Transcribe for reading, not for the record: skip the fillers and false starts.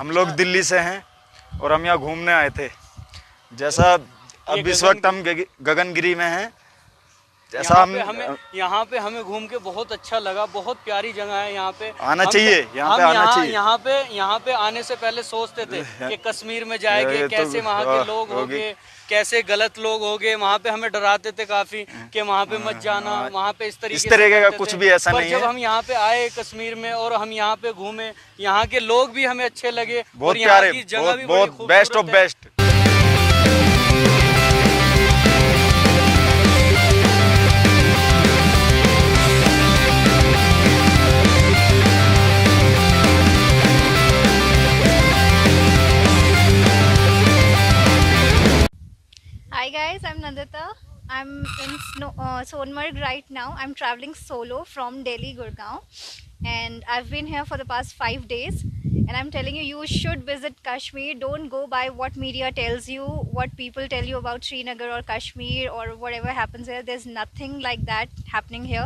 हम लोग दिल्ली से हैं और हम यहाँ घूमने आए थे। जैसा अब इस वक्त हम गगनगिरी में हैं। जैसा यहाँ पे हमें घूम के बहुत अच्छा लगा, बहुत प्यारी जगह है। यहाँ पे आना चाहिए, यहाँ पे आना चाहिए। यहाँ पे आने से पहले सोचते थे कि कश्मीर में जाएंगे, कैसे वहाँ के लोग होंगे, कैसे गलत लोग होंगे। वहाँ पे हमें डराते थे काफी कि वहाँ पे मत जाना, वहाँ पे इस तरीके का कुछ भी ऐसा नहीं है। जब हम यहाँ पे आए कश्मीर में और हम यहाँ पे घूमे, यहाँ के लोग भी हमें अच्छे लगे, बहुत प्यारे, बहुत best of best. Hi guys, I'm Nandita. I'm in Sonmarg right now. I'm traveling solo from Delhi, Gurgaon, and I've been here for the past 5 days. And I'm telling you, you should visit Kashmir. Don't go by what media tells you, what people tell you about Srinagar or Kashmir or whatever happens here. There's nothing like that happening here.